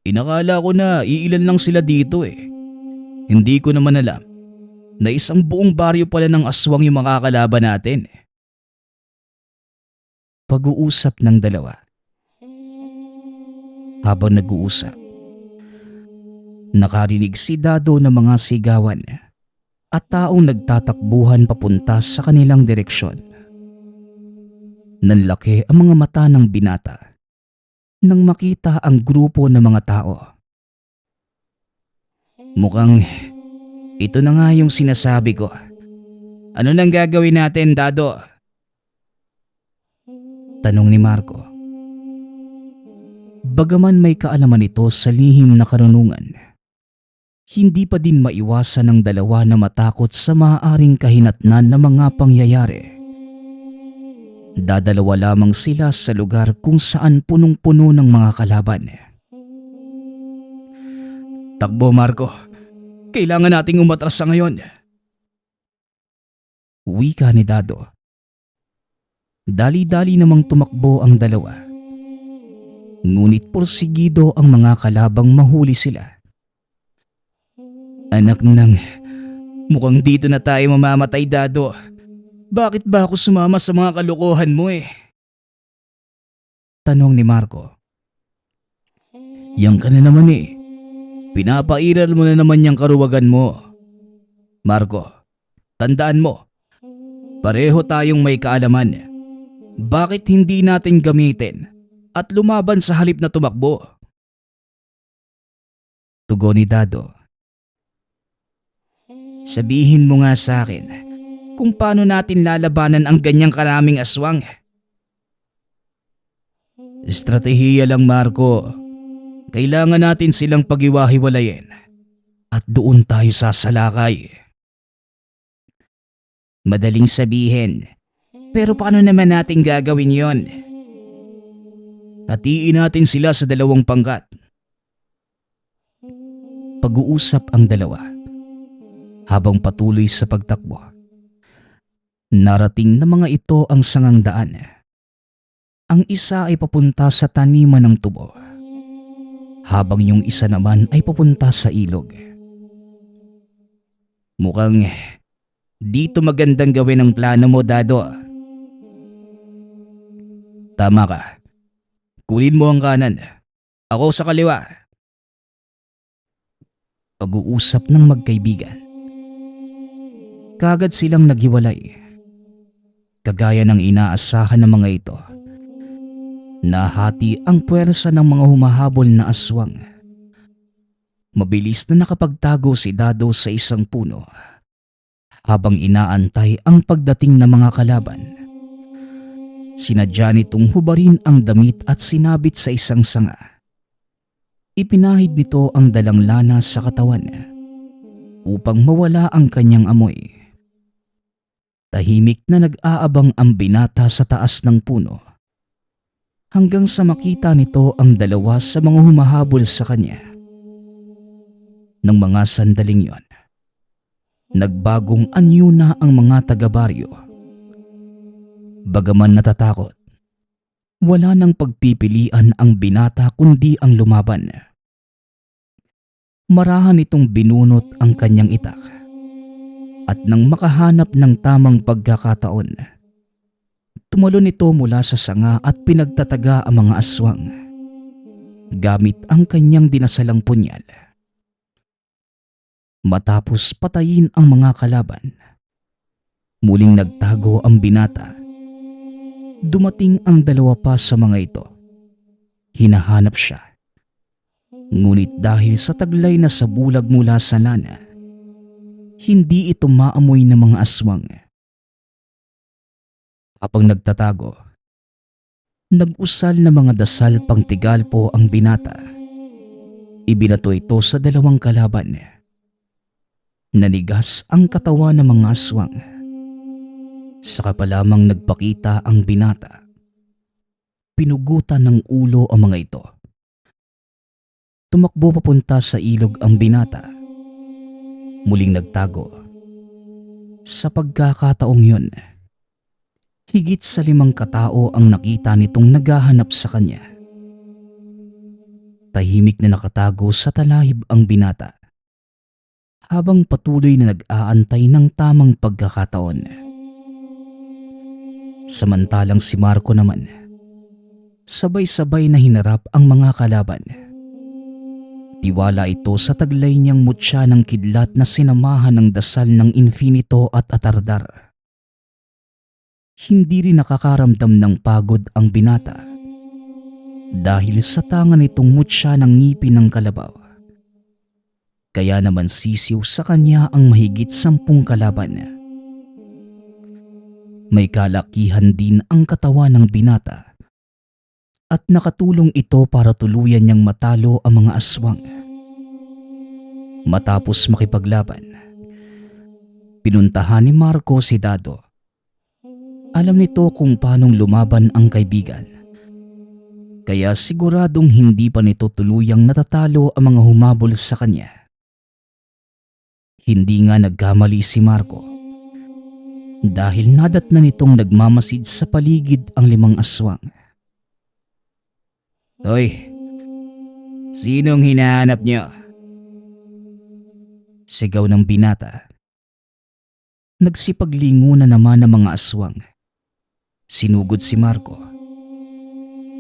Inakala ko na iilan lang sila dito eh. Hindi ko naman alam na isang buong baryo pala ng aswang yung makakalaban natin. Pag-uusap ng dalawa. Habang nag-uusap, nakarinig si Dado ng mga sigawan at taong nagtatakbuhan papunta sa kanilang direksyon. Nanlaki ang mga mata ng binata nang makita ang grupo ng mga tao. Mukhang ito na nga yung sinasabi ko. Ano nang gagawin natin, Dado? Tanong ni Marco. Bagaman may kaalaman ito sa lihim na karunungan, hindi pa din maiwasan ng dalawa na matakot sa maaaring kahinatnan na mga pangyayari. Dadalawa lamang sila sa lugar kung saan punong-puno ng mga kalaban. Takbo, Marco. Kailangan nating umatras sa ngayon. Wika ni Dado. Dali-dali namang tumakbo ang dalawa. Ngunit porsigido ang mga kalabang mahuli sila. Anak nang, mukhang dito na tayo mamamatay, Dado. Bakit ba ako sumama sa mga kalokohan mo eh? Tanong ni Marco. Yang ka na naman eh. Pinapairal mo na naman yung karuwagan mo. Marco, tandaan mo, pareho tayong may kaalaman. Bakit hindi natin gamitin at lumaban sa halip na tumakbo? Tugon ni Dado. Sabihin mo nga sa akin kung paano natin lalabanan ang ganyang karaming aswang. Estratehiya lang, Marco. Kailangan natin silang pag-iwahiwalayin at doon tayo sasalakay. Madaling sabihin, pero paano naman natin gagawin yon? Hatiin natin sila sa 2 pangkat. Pag-uusap ang dalawa habang patuloy sa pagtakbo. Narating na mga ito ang sangang daan. Ang isa ay papunta sa taniman ng tubo, habang yung isa naman ay papunta sa ilog. Mukhang dito magandang gawin ang plano mo, Dado. Tama ka. Kunin mo ang kanan. Ako sa kaliwa. Pag-uusap ng magkaibigan. Kagad silang naghiwalay. Kagaya ng inaasahan ng mga ito. Nahati ang puwersa ng mga humahabol na aswang. Mabilis na nakapagtago si Dado sa isang puno habang inaantay ang pagdating ng mga kalaban. Sinadya nitong hubarin ang damit at sinabit sa isang sanga. Ipinahid nito ang dalang lana sa katawan upang mawala ang kanyang amoy. Tahimik na nag-aabang ang binata sa taas ng puno hanggang sa makita nito ang dalawa sa mga humahabol sa kanya. Nang mga sandaling yon, nagbagong anyo na ang mga taga-baryo. Bagaman natatakot, wala nang pagpipilian ang binata kundi ang lumaban. Marahan itong binunot ang kanyang itak at nang makahanap ng tamang pagkakataon, tumalon ito mula sa sanga at pinagtataga ang mga aswang gamit ang kanyang dinasalang punyal. Matapos patayin ang mga kalaban, muling nagtago ang binata. Dumating ang 2 pa sa mga ito. Hinahanap siya. Ngunit dahil sa taglay na sabulag mula sa lana, hindi ito maamoy ng mga aswang. Kapag nagtatago, nag-usal na mga dasal pang tigalpo ang binata. Ibinato ito sa 2 kalaban. Nanigas ang katawan ng mga aswang. Saka pa lamang nagpakita ang binata. Pinugutan ng ulo ang mga ito. Tumakbo papunta sa ilog ang binata. Muling nagtago. Sa pagkakataong yun, higit sa 5 katao ang nakita nitong naghahanap sa kanya. Tahimik na nakatago sa talahib ang binata habang patuloy na nag-aantay ng tamang pagkakataon. Samantalang si Marco naman, sabay-sabay na hinarap ang mga kalaban. Tiwala ito sa taglay niyang mutya ng kidlat na sinamahan ng dasal ng infinito at atardar. Hindi rin nakakaramdam ng pagod ang binata dahil sa tangan nitong mutya ng ngipin ng kalabaw. Kaya naman sisiw sa kanya ang mahigit 10 kalaban. May kalakihan din ang katawan ng binata at nakatulong ito para tuluyan niyang matalo ang mga aswang. Matapos makipaglaban, pinuntahan ni Marco si Dado. Alam nito kung paanong lumaban ang kaibigan. Kaya siguradong hindi pa nito tuluyang natatalo ang mga humabol sa kanya. Hindi nga nagkamali si Marco dahil nadatna nitong nagmamasid sa paligid ang 5 aswang. Hoy, sinong hinahanap niyo? Sigaw ng binata. Nagsipaglingunan naman ang mga aswang. Sinugod si Marco.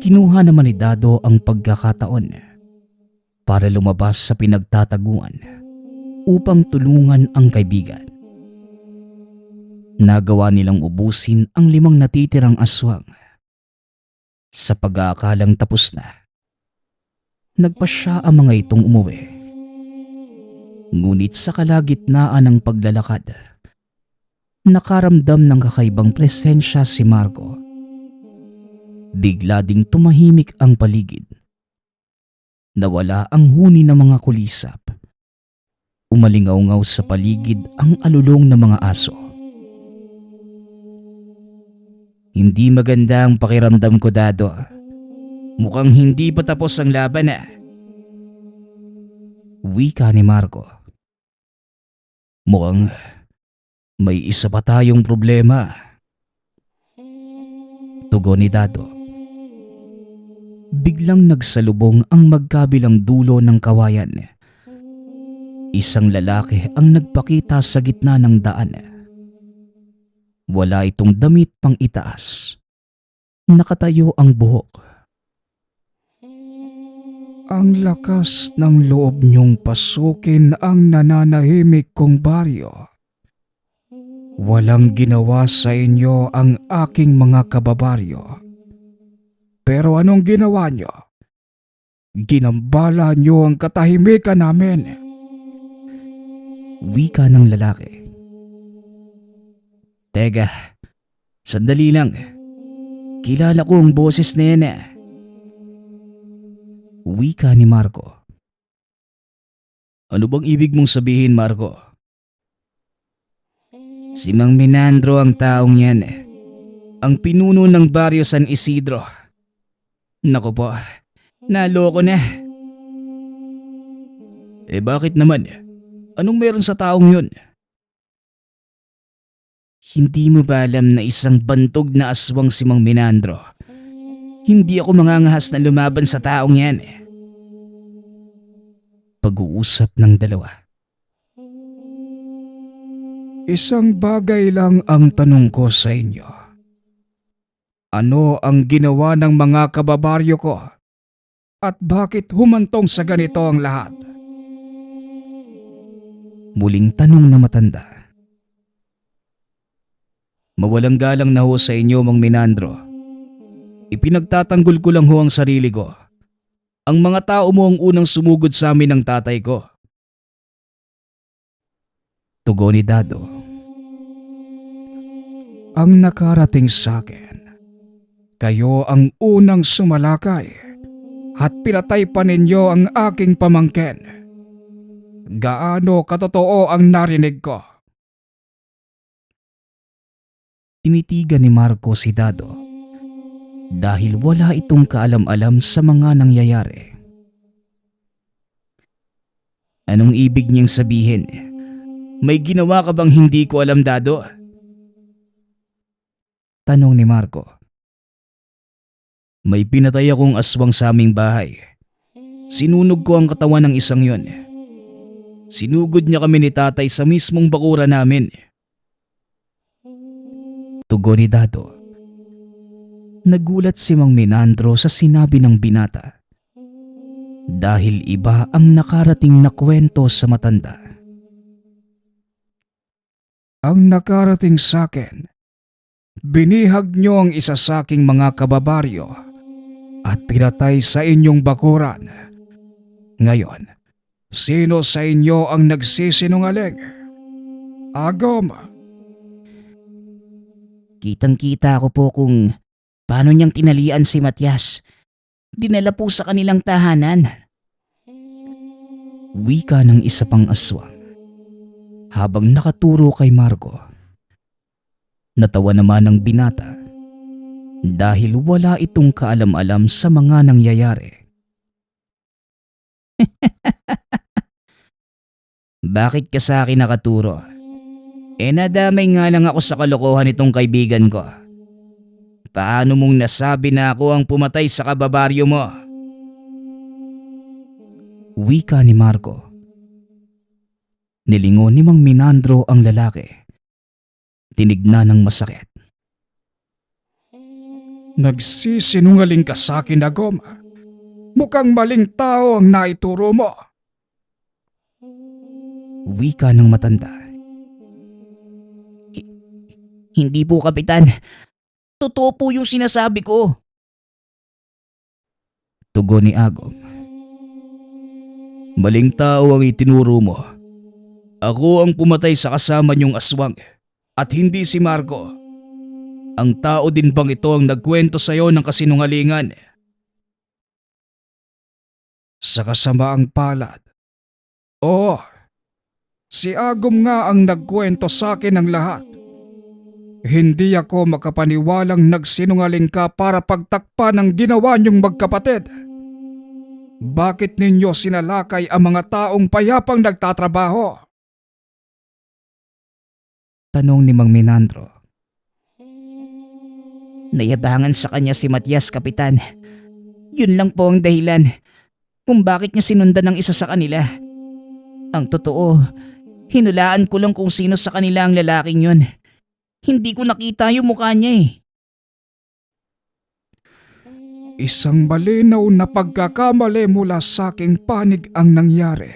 Kinuha naman ni Dado ang pagkakataon para lumabas sa pinagtataguan upang tulungan ang kaibigan. Nagawa nilang ubusin ang 5 natitirang aswang. Sa pag-aakalang tapos na, nagpasya ang mga itong umuwi. Ngunit sa kalagitnaan ng paglalakad, nakaramdam ng kakaibang presensya si Marco. Bigla ding tumahimik ang paligid. Nawala ang huni ng mga kulisap. Umalingaw-ngaw sa paligid ang alulong ng mga aso. Hindi maganda ang pakiramdam ko, Dado. Mukhang hindi pa tapos ang laban ah. Wika ni Marco. Mukhang may isa pa tayong problema. Tugon ni Dado. Biglang nagsalubong ang magkabilang dulo ng kawayan. Isang lalaki ang nagpakita sa gitna ng daan. Wala itong damit pang itaas. Nakatayo ang buhok. Ang lakas ng loob niyong pasukin ang nananahimik kong baryo. Walang ginawa sa inyo ang aking mga kababaryo. Pero anong ginawa niyo? Ginambala niyo ang katahimikan namin. Wika ng lalaki. Teka, sandali lang. Kilala ko ang boses na yan eh. Wika ni Marco. Ano bang ibig mong sabihin, Marco? Si Mang Minandro ang taong yan. Ang pinuno ng baryo San Isidro. Naku po, naloko na. Bakit naman? Anong meron sa taong yun? Hindi mo ba alam na isang bantog na aswang si Mang Minandro? Hindi ako mangangahas na lumaban sa taong yan. Pag-uusap ng dalawa. Isang bagay lang ang tanong ko sa inyo. Ano ang ginawa ng mga kababaryo ko? At bakit humantong sa ganito ang lahat? Muling tanong na matanda. Mawalang galang na ho sa inyo, Mang Minandro. Ipinagtatanggol ko lang ho ang sarili ko. Ang mga tao mo ang unang sumugod sa amin ng tatay ko. Tugon ni Dado. Ang nakarating sa akin, kayo ang unang sumalakay at pinatay pa ninyo ang aking pamangkin. Gaano katotoo ang narinig ko? Tinitigan ni Marco si Dado dahil wala itong kaalam-alam sa mga nangyayari. Anong ibig niyang sabihin? May ginawa ka bang hindi ko alam, Dado? Tanong ni Marco. May pinatay akong aswang sa aming bahay. Sinunog ko ang katawan ng isang yon. Sinugod niya kami ni tatay sa mismong bakura namin. Tugon ni Dado. Nagulat si Mang Minandro sa sinabi ng binata. Dahil iba ang nakarating na kwento sa matanda. Ang nakarating sa akin, binihag niyo ang isa sa aking mga kababaryo at pinatay sa inyong bakuran. Ngayon, sino sa inyo ang nagsisinungaling? Agom. Kitang-kita ko po kung paano niyang tinalian si Matias. Dinala po sa kanilang tahanan. Wika ng isa pang aswang habang nakaturo kay Marco. Natawa naman ang binata dahil wala itong kaalam-alam sa mga nangyayari. Bakit ka sa akin nakaturo? Nadamay nga lang ako sa kalokohan nitong kaibigan ko. Paano mong nasabi na ako ang pumatay sa kababaryo mo? Wika ni Marco. Nilingon ni Mang Minandro ang lalaki. Tinignan ng masakit. Nagsisinungaling ka sa akin, Agom. Mukhang maling tao ang naituro mo. Wika ng matanda. Hindi po, Kapitan. Totoo po yung sinasabi ko. Tugon ni Agom. Maling tao ang itinuro mo. Ako ang pumatay sa kasama niyong aswang at hindi si Marco. Ang tao din bang ito ang nagkwento sa'yo ng kasinungalingan? Sa kasamaang palad. Oo, si Agom nga ang nagkwento sa akin ng lahat. Hindi ako makapaniwalang nagsinungaling ka para pagtakpan ang ginawa niyong magkapatid. Bakit ninyo sinalakay ang mga taong payapang nagtatrabaho? Tanong ni Mang Minandro. Nayabangan sa kanya si Matias, Kapitan. Yun lang po ang dahilan kung bakit niya sinundan ng isa sa kanila. Ang totoo, hinulaan ko lang kung sino sa kanila ang lalaking yun. Hindi ko nakita yung mukha niya eh. Isang malinaw na pagkakamali mula sa aking panig ang nangyari.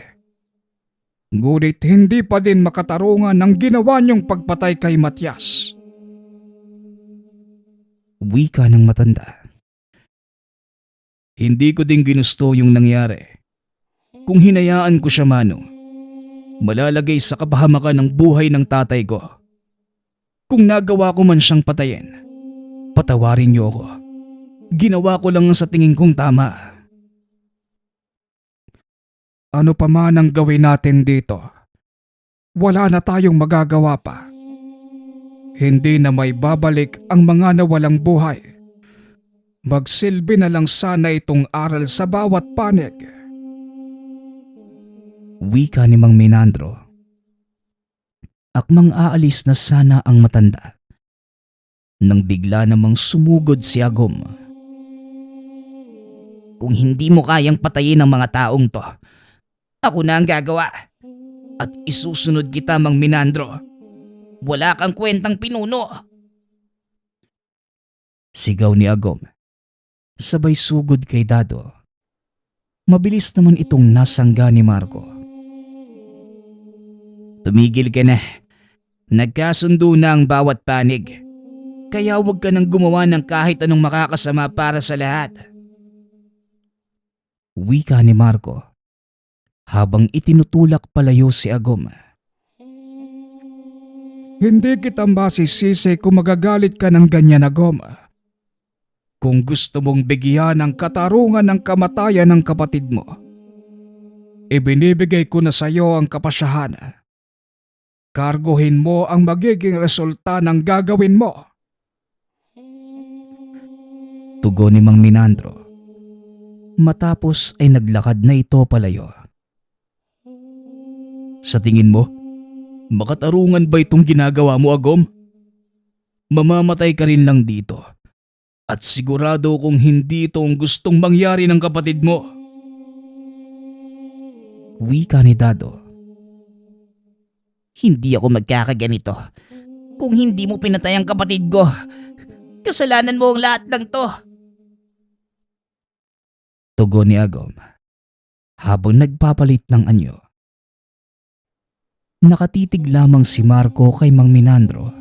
Ngunit hindi pa din makatarungan ang ginawa niyong pagpatay kay Matias. Wika ng matanda. Hindi ko din ginusto yung nangyari. Kung hinayaan ko siya, Manong, malalagay sa kapahamakan ng buhay ng tatay ko. Kung nagawa ko man siyang patayin, patawarin niyo ako. Ginawa ko lang sa tingin kong tama. Ano pa man ang gawin natin dito, wala na tayong magagawa pa. Hindi na may babalik ang mga nawalang buhay. Magsilbi na lang sana itong aral sa bawat panig. Wika ni Mang Minandro. Akmang aalis na sana ang matanda. Nang bigla namang sumugod si Agom. Kung hindi mo kayang patayin ang mga taong to, ako na ang gagawa. At isusunod kita, Mang Minandro. Wala kang kwentang pinuno. Sigaw ni Agom. Sabay sugod kay Dado. Mabilis naman itong nasangga ni Marco. Tumigil ka na. Nagkasundo na ang bawat panig. Kaya huwag ka nang gumawa ng kahit anong makakasama para sa lahat. Wika ni Marco. Habang itinutulak palayo si Agom. Hindi kita masisisi kung magagalit ka ng ganyan, Agom. Kung gusto mong bigyan ng katarungan ng kamatayan ng kapatid mo, ibinibigay ko na sa iyo ang kapasyahan. Karguhin mo ang magiging resulta ng gagawin mo. Tugon ni Mang Minandro. Matapos ay naglakad na ito palayo. Sa tingin mo, makatarungan ba itong ginagawa mo, Agom? Mamamatay ka rin lang dito. At sigurado kung hindi ito ang gustong mangyari ng kapatid mo. Wika ni Dado. Hindi ako magkakaganito. Kung hindi mo pinatay ang kapatid ko, kasalanan mo ang lahat ng to. Tugon ni Agom. Habang nagpapalit ng anyo. Nakatitig lamang si Marco kay Mang Minandro.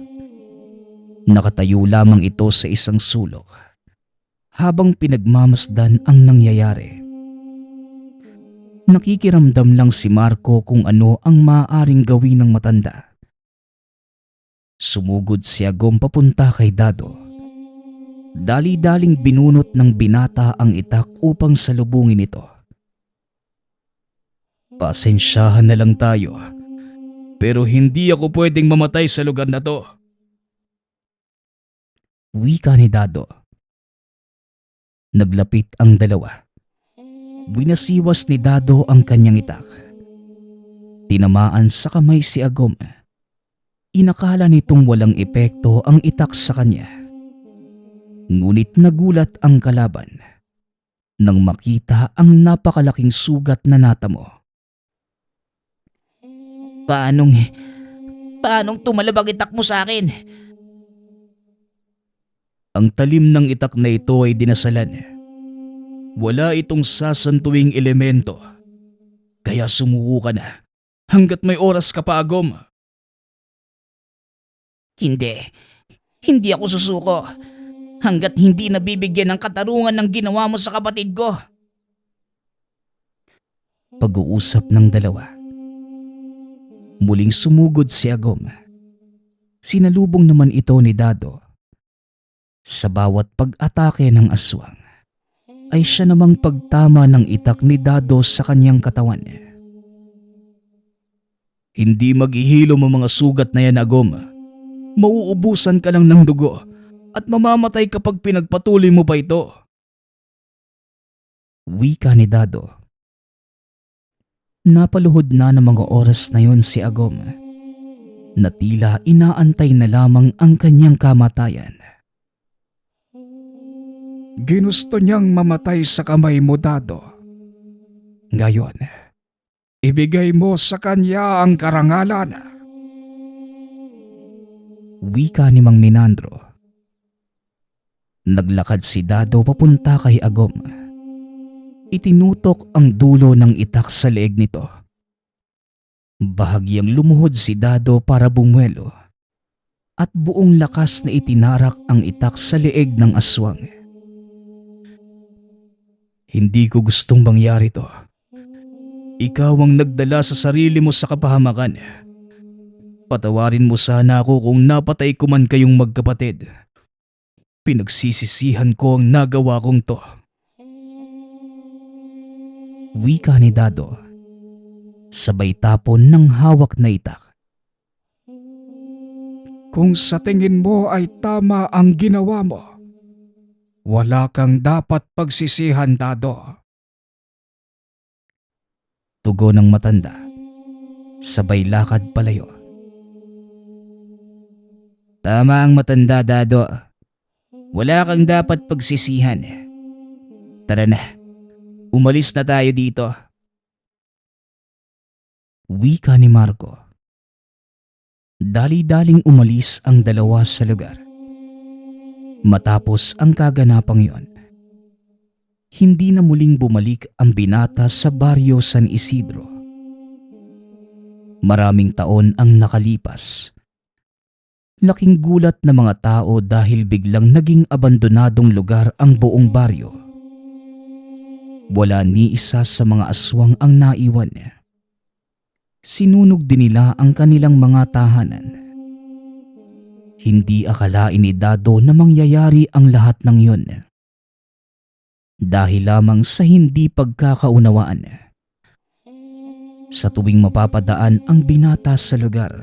Nakatayo lamang ito sa isang sulok habang pinagmamasdan ang nangyayari. Nakikiramdam lang si Marco kung ano ang maaaring gawin ng matanda. Sumugod si Agom papunta kay Dado. Dali-daling binunot ng binata ang itak upang salubungin ito. Pasensyahan na lang tayo. Pero hindi ako pwedeng mamatay sa lugar na to. Wika ni Dado. Naglapit ang dalawa. Winasiwas ni Dado ang kanyang itak. Tinamaan sa kamay si Agom. Inakala nitong walang epekto ang itak sa kanya. Ngunit nagulat ang kalaban nang makita ang napakalaking sugat na natamo. Paanong tumalab ang itak mo sa akin? Ang talim ng itak na ito ay dinasalan. Wala itong sasantuing elemento. Kaya sumuko ka na. Hanggat may oras ka pa, Agom. Hindi ako susuko. Hanggat hindi nabibigyan ng katarungan ng ginawa mo sa kapatid ko. Pag-uusap ng dalawa. Muling sumugod si Agom. Sinalubong naman ito ni Dado. Sa bawat pag-atake ng aswang, ay siya namang pagtama ng itak ni Dado sa kanyang katawan. Hindi maghihilom ang mga sugat na yan, Agom. Mauubusan ka lang ng dugo at mamamatay kapag pinagpatuloy mo pa ito. Wika ni Dado. Napaluhod na ng mga oras na yon si Agom, na tila inaantay na lamang ang kanyang kamatayan. Ginusto niyang mamatay sa kamay mo, Dado. Ngayon, ibigay mo sa kanya ang karangalan. Wika ni Mang Minandro. Naglakad si Dado papunta kay Agom. Itinutok ang dulo ng itak sa leeg nito. Bahagyang lumuhod si Dado para bumuelo at buong lakas na itinarak ang itak sa leeg ng aswang. Hindi ko gustong mangyari to. Ikaw ang nagdala sa sarili mo sa kapahamakan. Patawarin mo sana ako kung napatay ko man kayong magkapatid. Pinagsisisihan ko ang nagawa kong to. Wika ni Dado, sabay tapon ng hawak na itak. Kung sa tingin mo ay tama ang ginawa mo, wala kang dapat pagsisihan, Dado. Tugon ng matanda, sabay lakad palayo. Tama ang matanda, Dado. Wala kang dapat pagsisihan. Tara na, umalis na tayo dito. Wika ni Marco. Dali-daling umalis ang dalawa sa lugar. Matapos ang kaganapang yon, hindi na muling bumalik ang binata sa baryo San Isidro. Maraming taon ang nakalipas. Laking gulat ng mga tao dahil biglang naging abandonadong lugar ang buong baryo. Wala ni isa sa mga aswang ang naiwan. Sinunog din nila ang kanilang mga tahanan. Hindi akalain ni Dado na mangyayari ang lahat ng yon. Dahil lamang sa hindi pagkakaunawaan. Sa tuwing mapapadaan ang binata sa lugar,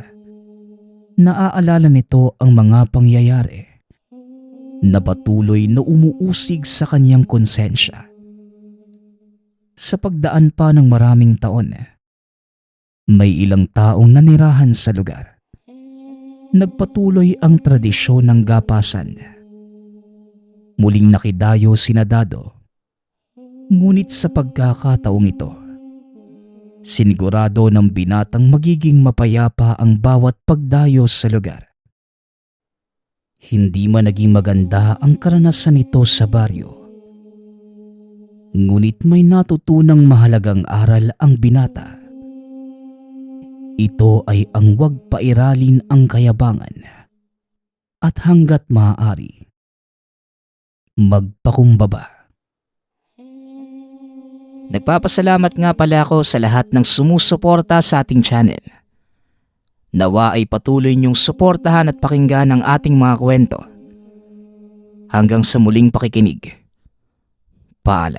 naaalala nito ang mga pangyayari na patuloy na umuusig sa kanyang konsensya. Sa pagdaan pa ng maraming taon, may ilang taong nanirahan sa lugar. Nagpatuloy ang tradisyon ng gapasan. Muling nakidayo sina Dado. Ngunit sa pagkakataong ito, sinigurado ng binatang magiging mapayapa ang bawat pagdayo sa lugar. Hindi man naging maganda ang karanasan nito sa baryo. Ngunit may natutunang mahalagang aral ang binata. Ito ay ang huwag pairalin ang kayabangan at hanggat maaari, magpakumbaba. Nagpapasalamat nga pala ako sa lahat ng sumusuporta sa ating channel. Nawa ay patuloy niyong suportahan at pakinggan ang ating mga kwento. Hanggang sa muling pakikinig. Paalam.